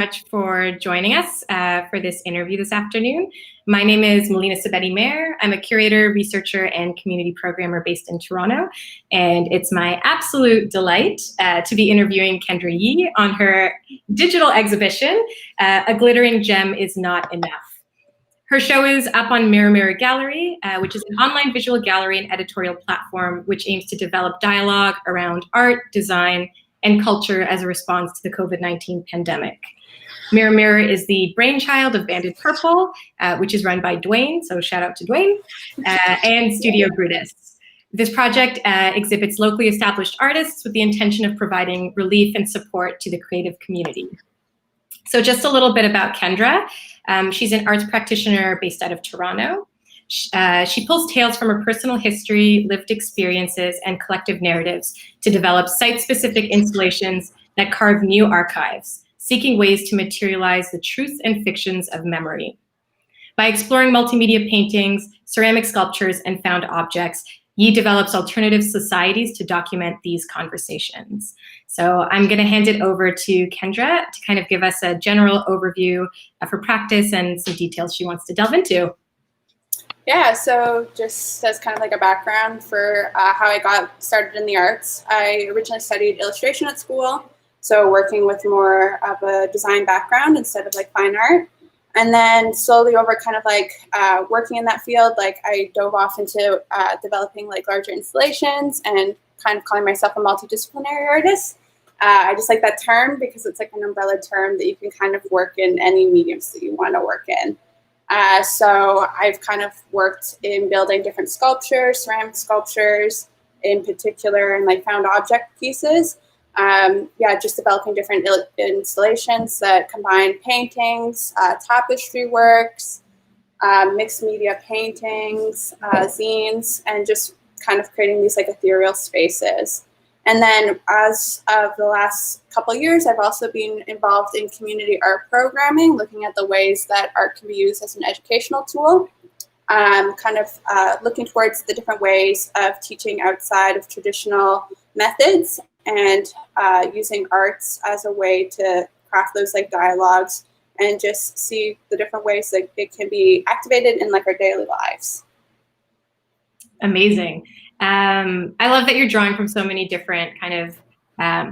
much for joining us for this interview this afternoon. My name is Melina Mehr. I'm a curator, researcher, and community programmer based in Toronto. And it's my absolute delight to be interviewing Kendra Yee on her digital exhibition, A Glittering Gem is Not Enough. Her show is up on Mehr Gallery, which is an online visual gallery and editorial platform which aims to develop dialogue around art, design, and culture as a response to the COVID-19 pandemic. Mehr is the brainchild of Banded Purple, which is run by Dwayne, so shout out to Dwayne, and Studio Brutus. This project exhibits locally established artists with the intention of providing relief and support to the creative community. So just a little bit about Kendra. She's an arts practitioner based out of Toronto. She pulls tales from her personal history, lived experiences, and collective narratives to develop site-specific installations that carve new archives, seeking ways to materialize the truths and fictions of memory. By exploring multimedia paintings, ceramic sculptures, and found objects, Yee develops alternative societies to document these conversations. So I'm going to hand it over to Kendra to kind of give us a general overview of her practice and some details she wants to delve into. Yeah, so just as kind of like a background for how I got started in the arts, I originally studied illustration at school, so working with more of a design background instead of like fine art. And then slowly over kind of like working in that field, like I dove off into developing like larger installations and kind of calling myself a multidisciplinary artist. I just like that term because it's like an umbrella term that you can kind of work in any mediums that you want to work in. So I've kind of worked in building different sculptures, ceramic sculptures in particular, and like found object pieces. Just developing different installations that combine paintings, tapestry works, mixed media paintings, zines, and just kind of creating these like ethereal spaces. And then as of the last couple of years, I've also been involved in community art programming, looking at the ways that art can be used as an educational tool, looking towards the different ways of teaching outside of traditional methods and using arts as a way to craft those like dialogues and just see the different ways that it can be activated in like our daily lives. Amazing. I love that you're drawing from so many different kind of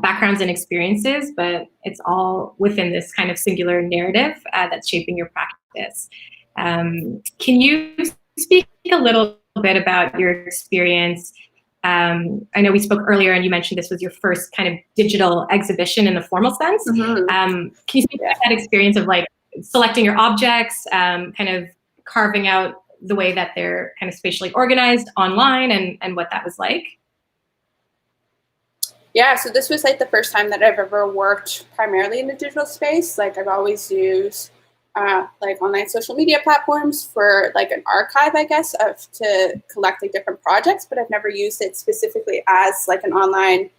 backgrounds and experiences, but it's all within this kind of singular narrative that's shaping your practice. Can you speak a little bit about your experience? I know we spoke earlier and you mentioned this was your first kind of digital exhibition in the formal sense. Mm-hmm. Can you speak about that experience of like selecting your objects, kind of carving out the way that they're kind of spatially organized online and what that was like? Yeah, so this was like the first time that I've ever worked primarily in the digital space. Like I've always used like online social media platforms for like an archive, I guess, to collect like different projects, but I've never used it specifically as like an online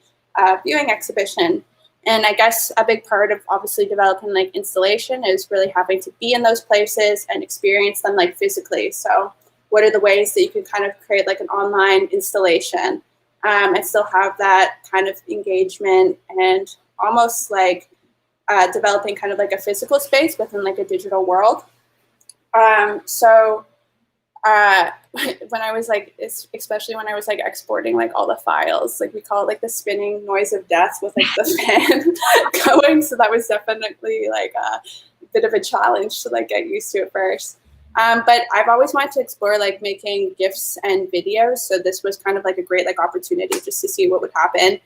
viewing exhibition. And I guess a big part of obviously developing like installation is really having to be in those places and experience them like physically. So what are the ways that you can kind of create like an online installation and still have that kind of engagement and almost like developing kind of like a physical space within like a digital world. When I was like, especially when I was like exporting like all the files, like we call it like the spinning noise of death with like the fan going. So that was definitely like a bit of a challenge to like get used to at first. But I've always wanted to explore like making GIFs and videos. So this was kind of like a great like opportunity just to see what would happen.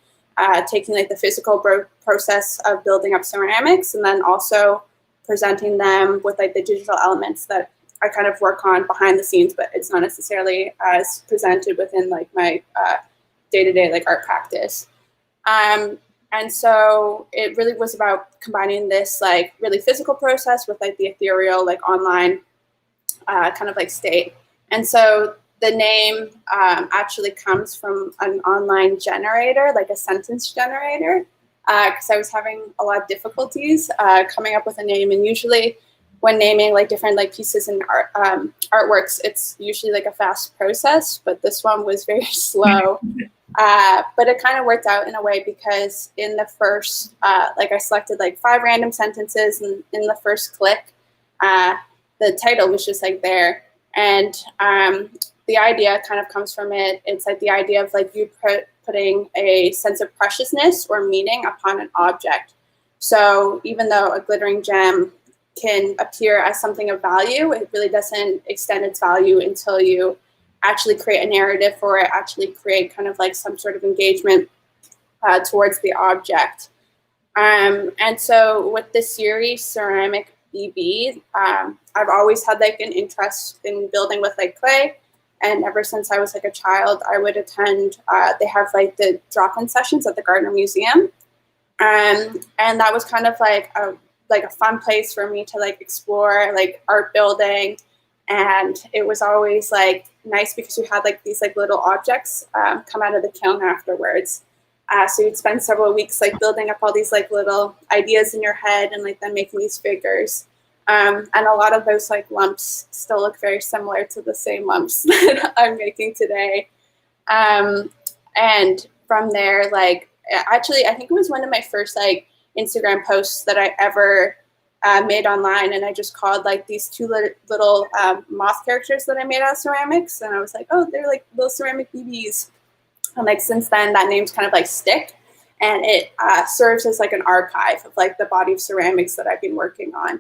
Taking like the physical process of building up ceramics and then also presenting them with like the digital elements that I kind of work on behind the scenes, but it's not necessarily as presented within like my day-to-day like art practice. And so it really was about combining this like really physical process with like the ethereal like online kind of like state. And so the name actually comes from an online generator, like a sentence generator, because I was having a lot of difficulties coming up with a name. And usually when naming like different like pieces in artworks, it's usually like a fast process, but this one was very slow. But it kind of worked out in a way because in the first, like I selected like 5 random sentences, and in the first click, the title was just like there. And the idea kind of comes from it. It's like the idea of like you putting a sense of preciousness or meaning upon an object. So even though a glittering gem can appear as something of value, it really doesn't extend its value until you actually create a narrative for it, actually create kind of like some sort of engagement towards the object. And so with this series, Ceramic BB, I've always had like an interest in building with like clay. And ever since I was like a child, I would attend, they have like the drop-in sessions at the Gardner Museum. And that was kind of like a fun place for me to like explore like art building. And it was always like nice because you had like these like little objects come out of the kiln afterwards. So you'd spend several weeks like building up all these like little ideas in your head and like then making these figures. And a lot of those like lumps still look very similar to the same lumps that I'm making today. And from there, like actually, I think it was one of my first like Instagram posts that I ever made online, and I just called like these 2 little moth characters that I made out of ceramics, and I was like, oh, they're like little ceramic BBs. And like since then, that name's kind of like stick, and it serves as like an archive of like the body of ceramics that I've been working on.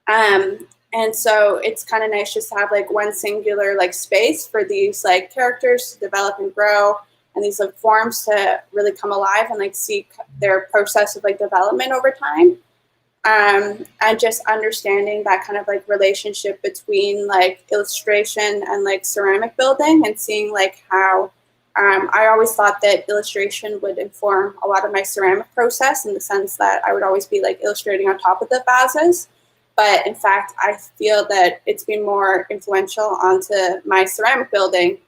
And so it's kind of nice just to have like one singular like space for these like characters to develop and grow, and these like forms to really come alive and like see their process of like development over time. And just understanding that kind of like relationship between like illustration and like ceramic building, and seeing like how I always thought that illustration would inform a lot of my ceramic process, in the sense that I would always be like illustrating on top of the vases. But in fact, I feel that it's been more influential onto my ceramic building,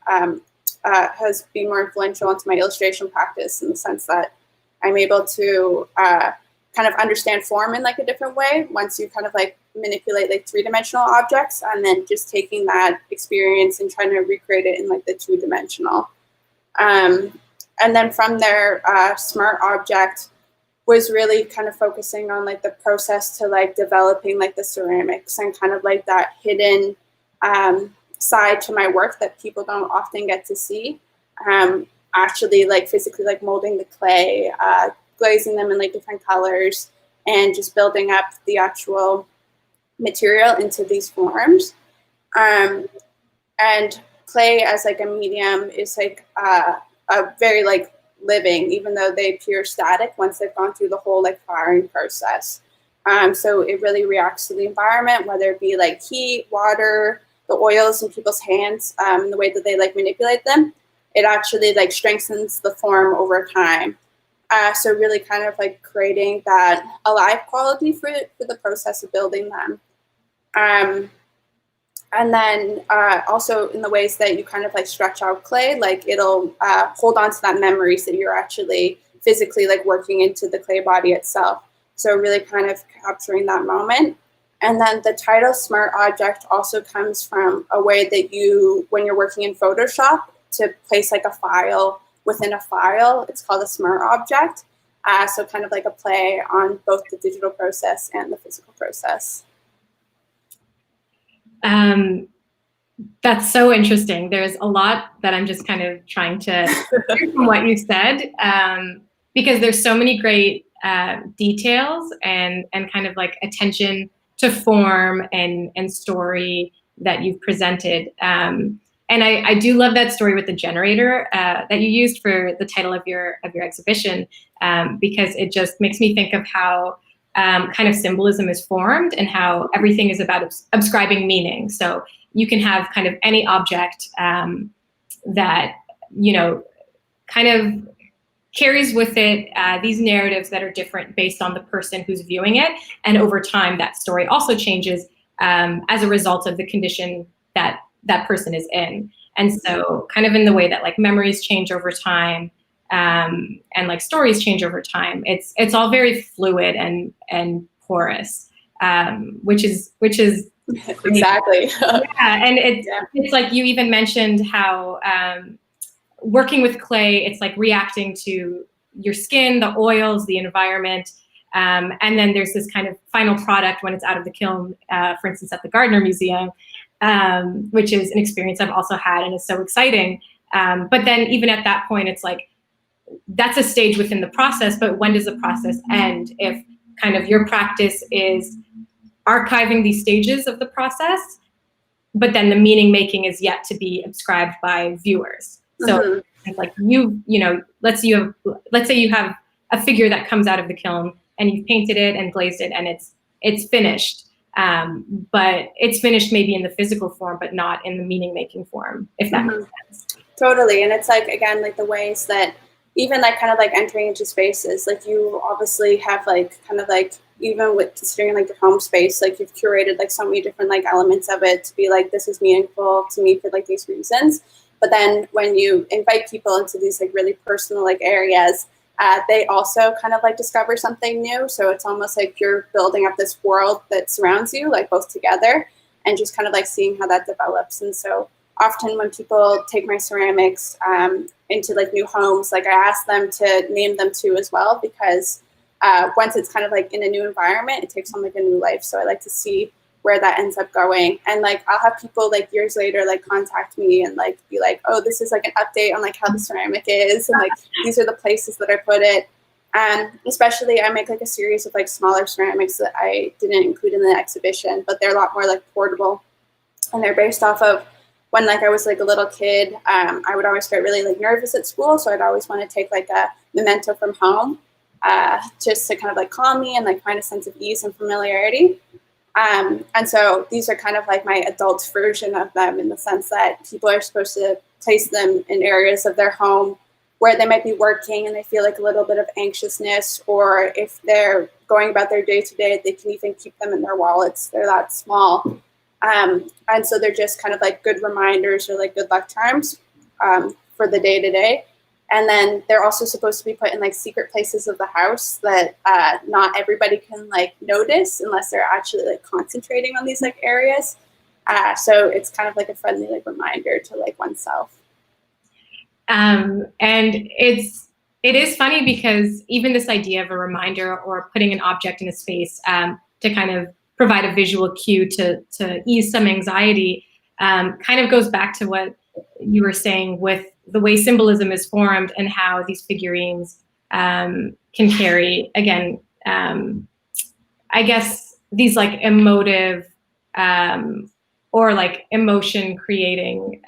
has been more influential onto my illustration practice, in the sense that I'm able to kind of understand form in like a different way once you kind of like manipulate like 3-dimensional objects, and then just taking that experience and trying to recreate it in like the 2-dimensional. And then from there, Smart Object was really kind of focusing on like the process to like developing like the ceramics, and kind of like that hidden side to my work that people don't often get to see. Actually like physically like molding the clay, glazing them in like different colors, and just building up the actual material into these forms. And clay as like a medium is like a very like living, even though they appear static once they've gone through the whole like firing process. So it really reacts to the environment, whether it be like heat, water, the oils in people's hands, and the way that they like manipulate them. It actually like strengthens the form over time. So really kind of like creating that alive quality for the process of building them. And then also in the ways that you kind of like stretch out clay, like it'll hold on to that memories that you're actually physically like working into the clay body itself. So really kind of capturing that moment. And then the title Smart Object also comes from a way that you, when you're working in Photoshop, to place like a file within a file, it's called a Smart Object. So kind of like a play on both the digital process and the physical process. That's so interesting. There's a lot that I'm just kind of trying to hear from what you said, because there's so many great details and kind of like attention to form and story that you've presented. And I do love that story with the generator that you used for the title of your exhibition, because it just makes me think of how kind of symbolism is formed and how everything is about ascribing meaning. So you can have kind of any object that, you know, kind of carries with it these narratives that are different based on the person who's viewing it. And over time, that story also changes as a result of the condition that that person is in. And so kind of in the way that like memories change over time, and like stories change over time, it's all very fluid and porous, which is exactly. Yeah, and it's like you even mentioned how working with clay, it's like reacting to your skin, the oils, the environment. And then there's this kind of final product when it's out of the kiln, for instance, at the Gardner Museum, which is an experience I've also had and is so exciting. But then even at that point, it's like, that's a stage within the process, but when does the process end? If kind of your practice is archiving these stages of the process, but then the meaning making is yet to be ascribed by viewers. So it's like you know, let's say you have a figure that comes out of the kiln and you've painted it and glazed it and it's finished. But it's finished maybe in the physical form, but not in the meaning making form, if that makes sense. Totally. And it's like, again, like the ways that even like kind of like entering into spaces, like you obviously have like kind of like, even with considering like your home space, like you've curated like so many different like elements of it to be like, this is meaningful to me for like these reasons. But then when you invite people into these like really personal like areas, they also kind of like discover something new. So it's almost like you're building up this world that surrounds you, like both together, and just kind of like seeing how that develops. And so often when people take my ceramics into like new homes, like I ask them to name them too as well, because once it's kind of like in a new environment, it takes on like a new life. So I like to see where that ends up going. And like I'll have people like years later like contact me and like be like, oh, this is like an update on like how the ceramic is, and like these are the places that I put it. And especially I make like a series of like smaller ceramics that I didn't include in the exhibition, but they're a lot more like portable, and they're based off of when like I was like a little kid. I would always get really like nervous at school, so I'd always want to take like a memento from home, just to kind of like calm me and like find a sense of ease and familiarity. And so these are kind of like my adult version of them, in the sense that people are supposed to place them in areas of their home where they might be working and they feel like a little bit of anxiousness, or if they're going about their day to day, they can even keep them in their wallets. They're that small. And so they're just kind of like good reminders or like good luck charms for the day to day. And then they're also supposed to be put in like secret places of the house that not everybody can like notice unless they're actually like concentrating on these like areas. So it's kind of like a friendly like reminder to like oneself. And it is funny because even this idea of a reminder or putting an object in a space to kind of provide a visual cue to ease some anxiety kind of goes back to what you were saying with the way symbolism is formed and how these figurines can carry, again, I guess these like emotive or like emotion creating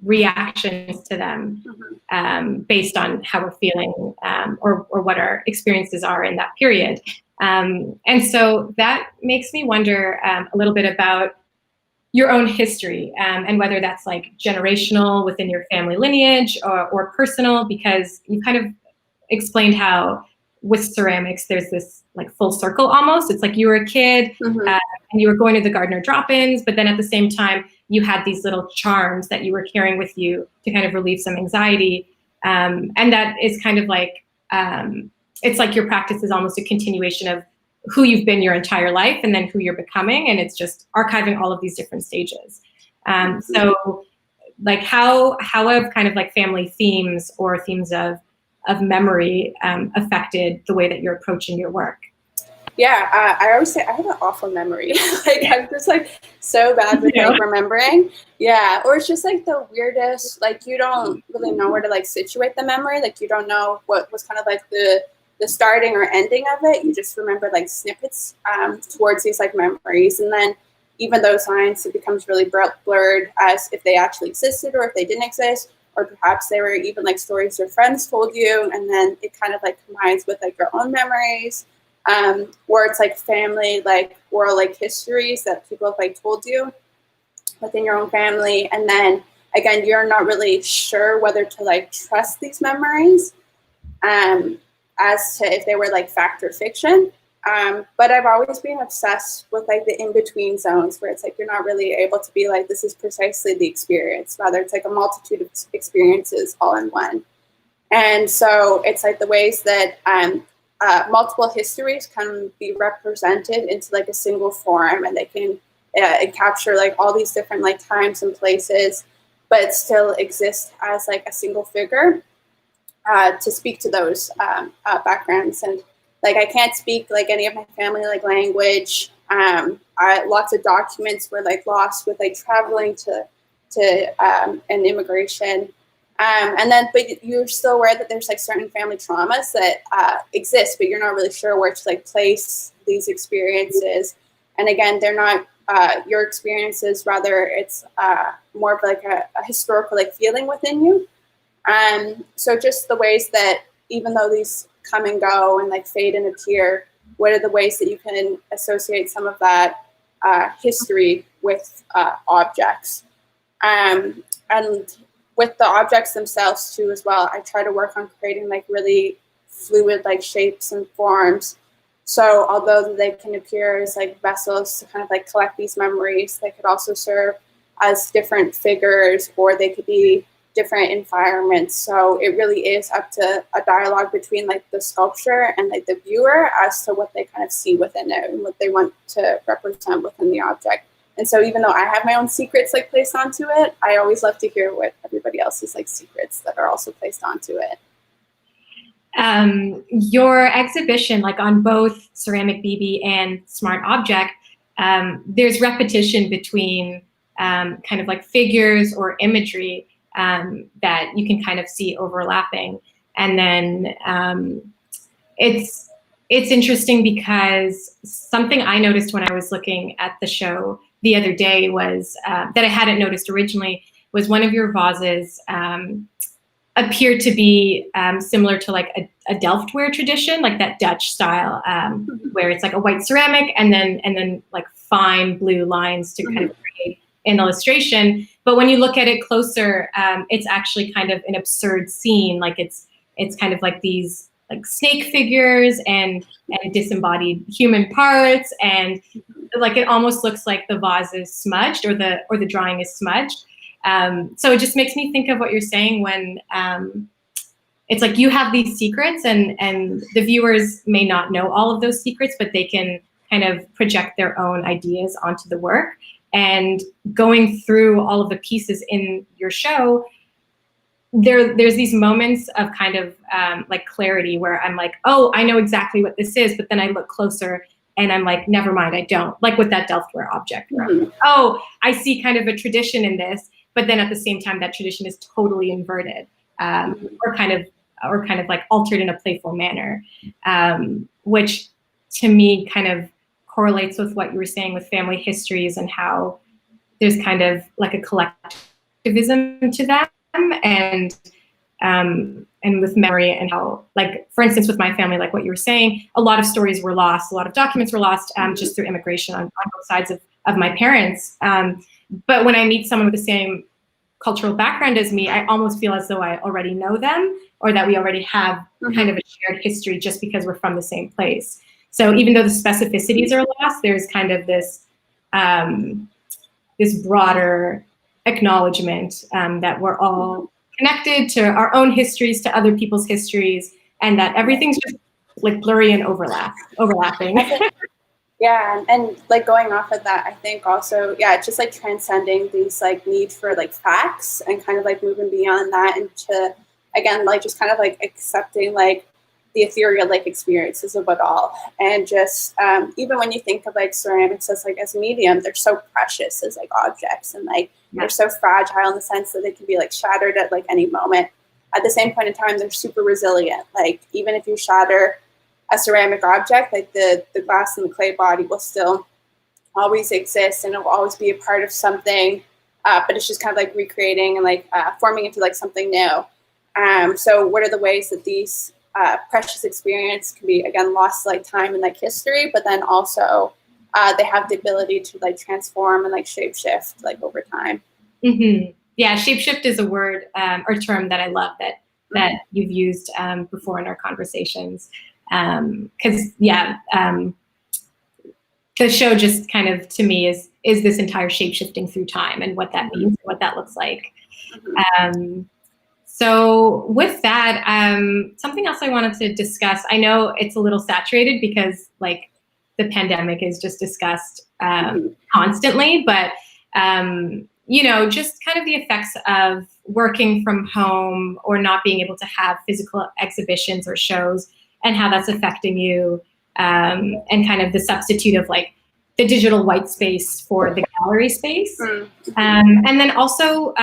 reactions to them based on how we're feeling or what our experiences are in that period. And so that makes me wonder a little bit about your own history and whether that's like generational within your family lineage or personal, because you kind of explained how with ceramics, there's this like full circle almost. It's like you were a kid and you were going to the Gardner drop-ins, but then at the same time, you had these little charms that you were carrying with you to kind of relieve some anxiety. And that is kind of like, it's like your practice is almost a continuation of who you've been your entire life and then who you're becoming. And it's just archiving all of these different stages. So like how have kind of like family themes or themes of memory affected the way that you're approaching your work? Yeah, I always say I have an awful memory. Like I'm just like so bad with like remembering. Yeah, or it's just like the weirdest, like you don't really know where to like situate the memory. Like you don't know what was kind of like the starting or ending of it. You just remember like snippets towards these like memories. And then even those lines, it becomes really blurred as if they actually existed or if they didn't exist, or perhaps they were even like stories your friends told you. And then it kind of like combines with like your own memories. Or it's like family, like oral like histories that people have like told you within your own family. And then again, you're not really sure whether to like trust these memories as to if they were like fact or fiction. But I've always been obsessed with like the in-between zones where it's like you're not really able to be like, this is precisely the experience. Rather, it's like a multitude of experiences all in one. And so it's like the ways that multiple histories can be represented into like a single form, and they can capture like all these different like times and places. but still exist as like a single figure to speak to those backgrounds. And like I can't speak like any of my family like language. Lots of documents were like lost with like traveling to and immigration. And then, but you're still aware that there's like certain family traumas that exist, but you're not really sure where to like place these experiences. And again, they're not your experiences, rather it's more of like a historical like feeling within you. So just the ways that even though these come and go and like fade and appear, what are the ways that you can associate some of that history with objects? And with the objects themselves too as well, I try to work on creating like really fluid like shapes and forms. So although they can appear as like vessels to kind of like collect these memories, they could also serve as different figures, or they could be different environments. So it really is up to a dialogue between like the sculpture and like the viewer as to what they kind of see within it and what they want to represent within the object. And so even though I have my own secrets like placed onto it, I always love to hear what everybody else's like secrets that are also placed onto it. Your exhibition, like on both Ceramic BB and Smart Object, there's repetition between kind of like figures or imagery that you can kind of see overlapping. And then it's interesting because something I noticed when I was looking at the show the other day was that I hadn't noticed originally was one of your vases appeared to be similar to like a Delftware tradition, like that Dutch style, where it's like a white ceramic and then like fine blue lines to kind of create an illustration. But when you look at it closer, it's actually kind of an absurd scene. Like it's kind of like these like snake figures and disembodied human parts, and like it almost looks like the vase is smudged or the drawing is smudged. So it just makes me think of what you're saying when it's like you have these secrets and the viewers may not know all of those secrets, but they can kind of project their own ideas onto the work. And going through all of the pieces in your show, there's these moments of kind of like clarity where I'm like, oh, I know exactly what this is, but then I look closer and I'm like, never mind, I don't. Like with that Delftware object. Like, oh, I see kind of a tradition in this, but then at the same time, that tradition is totally inverted or kind of like altered in a playful manner, which to me kind of correlates with what you were saying with family histories and how there's kind of like a collectivism to them, and with memory, and how, like, for instance, with my family, like what you were saying, a lot of stories were lost, a lot of documents were lost just through immigration on both sides of my parents. But when I meet someone with the same cultural background as me, I almost feel as though I already know them, or that we already have kind of a shared history just because we're from the same place. So even though the specificities are lost, there's kind of this this broader acknowledgement that we're all connected to our own histories, to other people's histories, and that everything's just like blurry and overlapping. Yeah, and like going off of that, I think also, yeah, it's just like transcending these like need for like facts and kind of like moving beyond that into, again, like just kind of like accepting like the ethereal like experiences of it all. And just even when you think of like ceramics as like as a medium, they're so precious as like objects, and like they're so fragile in the sense that they can be like shattered at like any moment. At the same point in time, they're super resilient. Like even if you shatter a ceramic object, like the glass and the clay body will still always exist, and it will always be a part of something, but it's just kind of like recreating and like forming into like something new. So what are the ways that these precious experience can be, again, lost to like time and like history, but then also they have the ability to like transform and like shapeshift like over time. Yeah, shapeshift is a word or term that I love that you've used before in our conversations. Because the show just kind of, to me, is this entire shape-shifting through time and what that means, what that looks like. So with that, something else I wanted to discuss, I know it's a little saturated because like the pandemic is just discussed constantly, but just kind of the effects of working from home or not being able to have physical exhibitions or shows, and how that's affecting you, and kind of the substitute of like the digital white space for the gallery space. And then also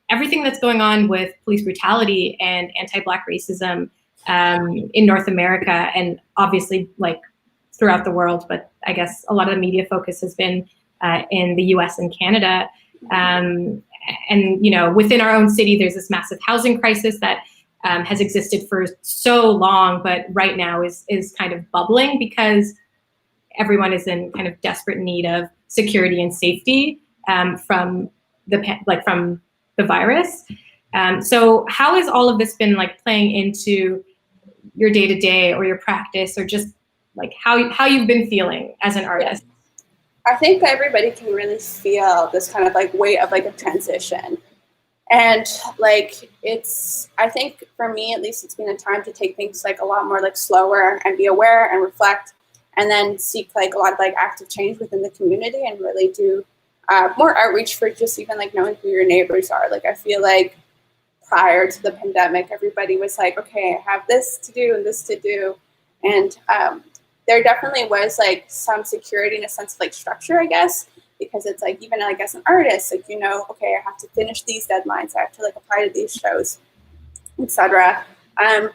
everything that's going on with police brutality and anti-Black racism in North America, and obviously like throughout the world, but I guess a lot of the media focus has been in the US and Canada. And within our own city, there's this massive housing crisis that has existed for so long, but right now is kind of bubbling because everyone is in kind of desperate need of security and safety from the virus. So how has all of this been like playing into your day-to-day or your practice, or just like how you've been feeling as an artist? I think everybody can really feel this kind of like weight of like a transition. And like I think for me at least, it's been a time to take things like a lot more like slower and be aware and reflect, and then seek like a lot of like active change within the community, and really do more outreach for just even like knowing who your neighbors are. Like I feel like prior to the pandemic, everybody was like, okay, I have this to do and this to do. And there definitely was like some security and a sense of like structure, I guess, because it's like, even like as an artist, like, okay, I have to finish these deadlines, I have to like apply to these shows, etc.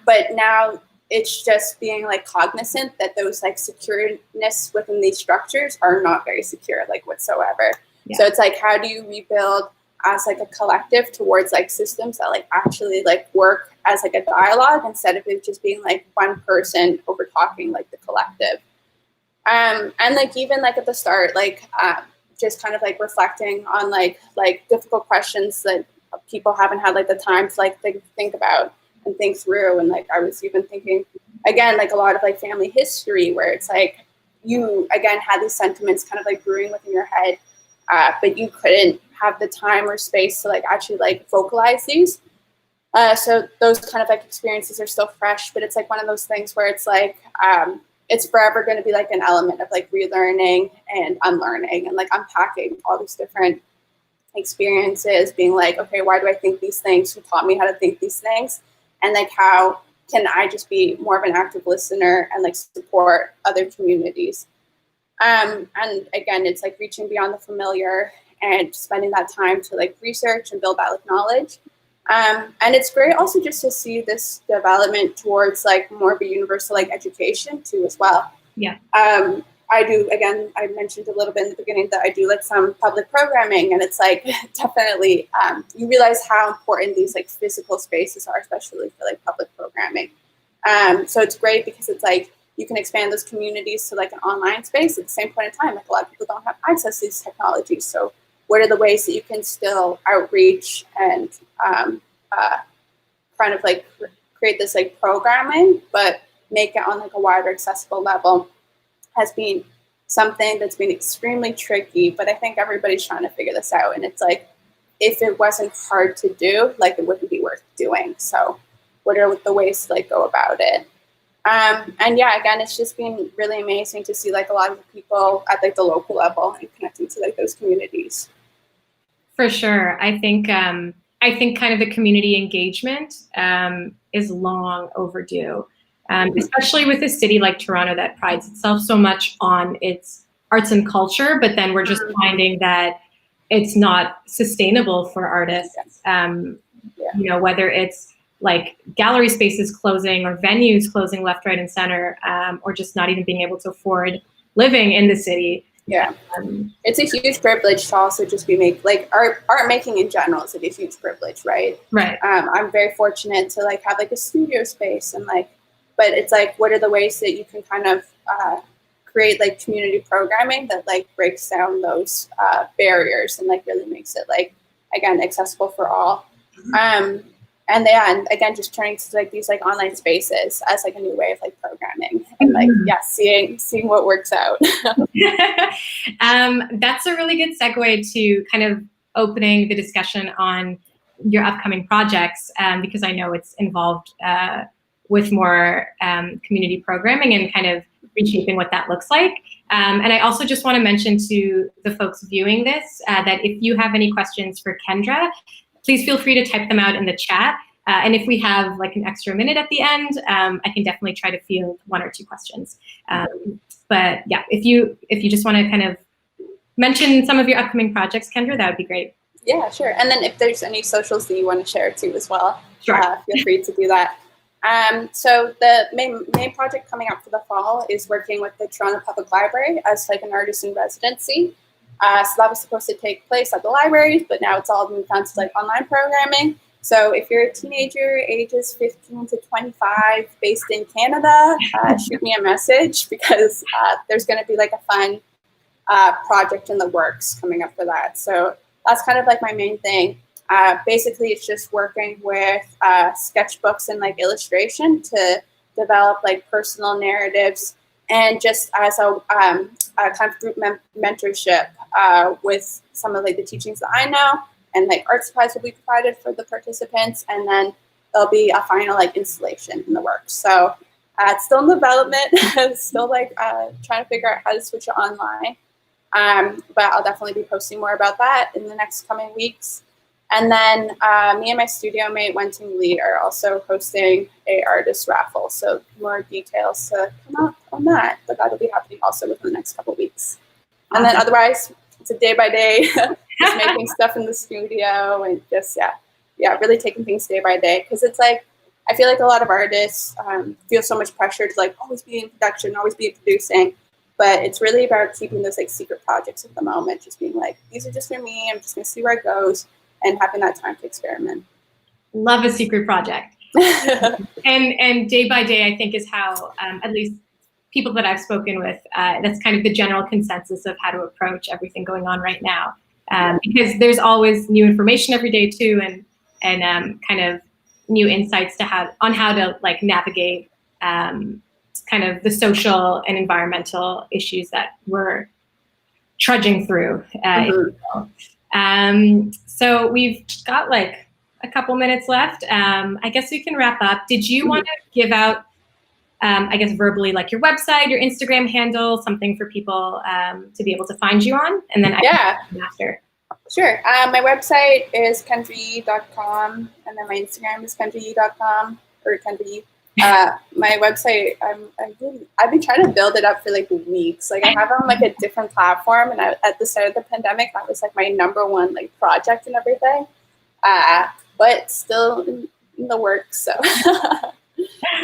But now it's just being like cognizant that those like secureness within these structures are not very secure, like whatsoever. Yeah. So it's like, how do you rebuild as like a collective towards like systems that like actually like work as like a dialogue, instead of it just being like one person over talking like the collective. And like even like at the start, like just kind of like reflecting on like difficult questions that people haven't had like the time to like think about and think through. And like I was even thinking again like a lot of like family history, where it's like you again had these sentiments kind of like brewing within your head, but you couldn't have the time or space to like actually like vocalize these. So those kind of like experiences are still fresh, but it's like one of those things where it's like it's forever going to be like an element of like relearning and unlearning, and like unpacking all these different experiences, being like, okay, why do I think these things? Who taught me how to think these things? And like, how can I just be more of an active listener and like support other communities? And again, it's like reaching beyond the familiar and spending that time to like research and build that like knowledge. And it's great also just to see this development towards like more of a universal like education too as well. Yeah. I do, again, I mentioned a little bit in the beginning that I do like some public programming, and it's like definitely you realize how important these like physical spaces are, especially for like public programming. So it's great because it's like you can expand those communities to like an online space at the same point in time. Like a lot of people don't have access to these technologies. So what are the ways that you can still outreach and kind of like create this like programming, but make it on like a wider accessible level, has been something that's been extremely tricky, but I think everybody's trying to figure this out. And it's like, if it wasn't hard to do, like it wouldn't be worth doing. So what are the ways to like go about it? And yeah, again, it's just been really amazing to see like a lot of people at like the local level and connecting to like those communities. For sure. I think kind of the community engagement is long overdue. Especially with a city like Toronto that prides itself so much on its arts and culture, but then we're just finding that it's not sustainable for artists. Whether it's like gallery spaces closing or venues closing left, right, and center, or just not even being able to afford living in the city. Yeah, it's a huge privilege to also just be like art making in general is like a huge privilege, right? Right. I'm very fortunate to like have like a studio space and like. But it's like, what are the ways that you can kind of create like community programming that like breaks down those barriers and like really makes it like, again, accessible for all. And again, just turning to like these like online spaces as like a new way of like programming and like, seeing what works out. That's a really good segue to kind of opening the discussion on your upcoming projects, because I know it's involved with more community programming and kind of reshaping what that looks like. And I also just want to mention to the folks viewing this that if you have any questions for Kendra, please feel free to type them out in the chat. And if we have like an extra minute at the end, I can definitely try to field 1 or 2 questions. But yeah, if you just want to kind of mention some of your upcoming projects, Kendra, that would be great. Yeah, sure. And then if there's any socials that you want to share too as well, sure. Feel free to do that. So the main project coming up for the fall is working with the Toronto Public Library as like an artist in residency. So that was supposed to take place at the libraries, but now it's all moved on to like online programming. So if you're a teenager, ages 15 to 25, based in Canada, shoot me a message because there's going to be like a fun project in the works coming up for that. So that's kind of like my main thing. Basically, it's just working with sketchbooks and like illustration to develop like personal narratives, and just as a kind of group mentorship with some of like the teachings that I know, and like art supplies will be provided for the participants, and then there'll be a final like installation in the works. So it's still in development. It's still like trying to figure out how to switch it online. But I'll definitely be posting more about that in the next coming weeks. And then me and my studio mate, Wenting Lee, are also hosting a artist raffle. So more details to come out on that, but that'll be happening also within the next couple of weeks. And then otherwise, it's a day by day, just making stuff in the studio and just, yeah, really taking things day by day. Because it's like, I feel like a lot of artists feel so much pressure to like always be in production, always be producing. But it's really about keeping those like secret projects at the moment, just being like, these are just for me. I'm just going to see where it goes, and having that time to experiment. Love a secret project. and day by day, I think is how, at least people that I've spoken with, that's kind of the general consensus of how to approach everything going on right now. Because there's always new information every day too, and kind of new insights to how to like navigate kind of the social and environmental issues that we're trudging through. So we've got like a couple minutes left. I guess we can wrap up. Did you want to give out, I guess verbally, like your website, your Instagram handle, something for people to be able to find you on? And then I can after. Sure. My website is kendrayee.com, and then my Instagram is kendrayee.com, or Kendra Yee. My website, I've been trying to build it up for like weeks. Like I have it on like a different platform, and at the start of the pandemic, that was like my #1 like project and everything. But still in the works. So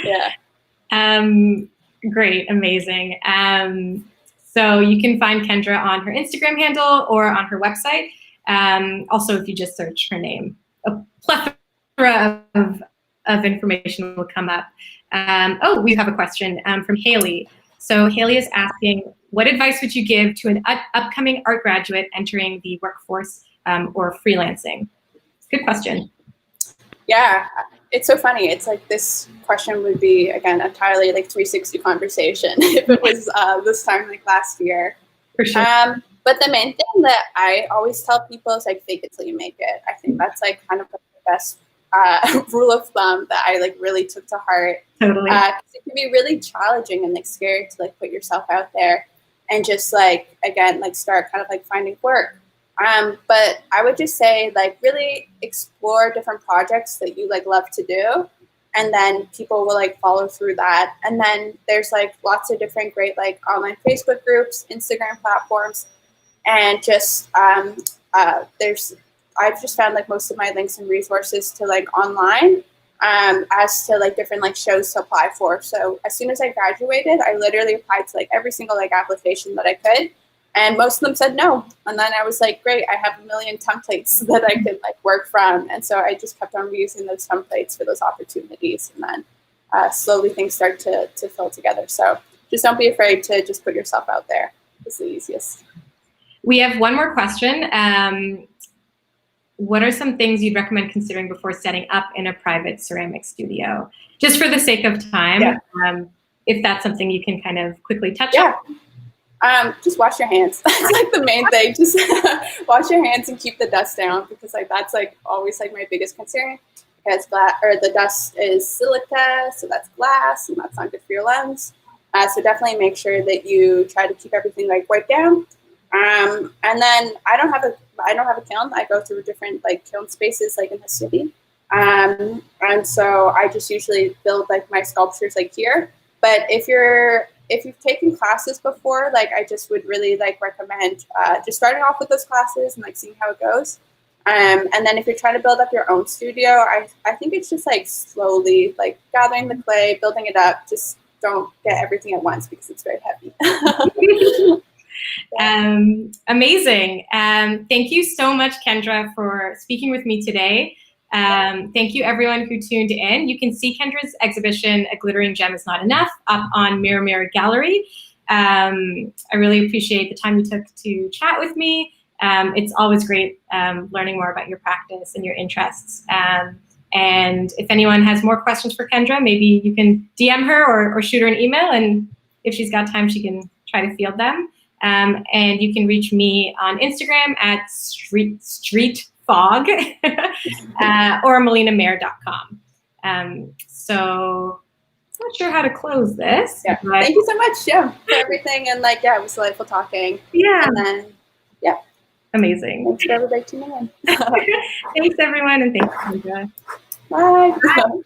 yeah. Great, amazing. So you can find Kendra on her Instagram handle or on her website. Also, if you just search her name, a plethora of information will come up. We have a question from Haley. So Haley is asking, what advice would you give to an upcoming art graduate entering the workforce or freelancing? Good question. Yeah, it's so funny. It's like this question would be, again, entirely like 360 conversation if it was this time like last year. For sure. But the main thing that I always tell people is like fake it till you make it. I think that's like kind of the best rule of thumb that I like really took to heart. Totally. It can be really challenging and like scary to like put yourself out there and just like, again, like start kind of like finding work. But I would just say like really explore different projects that you like love to do, and then people will like follow through that. And then there's like lots of different great like online Facebook groups, Instagram platforms, and just I've just found like most of my links and resources to like online as to like different like shows to apply for. So as soon as I graduated, I literally applied to like every single like application that I could. And most of them said no. And then I was like, great, I have a million templates that I could like work from. And so I just kept on reusing those templates for those opportunities. And then slowly things start to fill together. So just don't be afraid to just put yourself out there. It's the easiest. We have one more question. What are some things you'd recommend considering before setting up in a private ceramic studio? Just for the sake of time, if that's something you can kind of quickly touch on. Just wash your hands. That's like the main thing. Just wash your hands and keep the dust down, because like that's like always like my biggest concern, because the dust is silica, so that's glass, and that's not good for your lungs. So definitely make sure that you try to keep everything like wiped down. And then I don't have a kiln. I go through different like kiln spaces like in the city. And so I just usually build like my sculptures like here. But if you've taken classes before, like I just would really like recommend just starting off with those classes and like seeing how it goes. And then if you're trying to build up your own studio, I think it's just like slowly like gathering the clay, building it up. Just don't get everything at once because it's very heavy. Amazing. Thank you so much, Kendra, for speaking with me today. Thank you everyone who tuned in. You can see Kendra's exhibition, A Glittering Gem Is Not Enough, up on Mehr Gallery. I really appreciate the time you took to chat with me. It's always great learning more about your practice and your interests. And if anyone has more questions for Kendra, maybe you can DM her or shoot her an email, and if she's got time, she can try to field them. And you can reach me on Instagram at streetfog or melinamehr.com. So I'm not sure how to close this. Yeah. Thank you so much, for everything. And like, it was delightful talking. Yeah. And then, amazing. Thanks for everybody tuning in. Thanks everyone, and thanks, Kendra. Bye. Bye.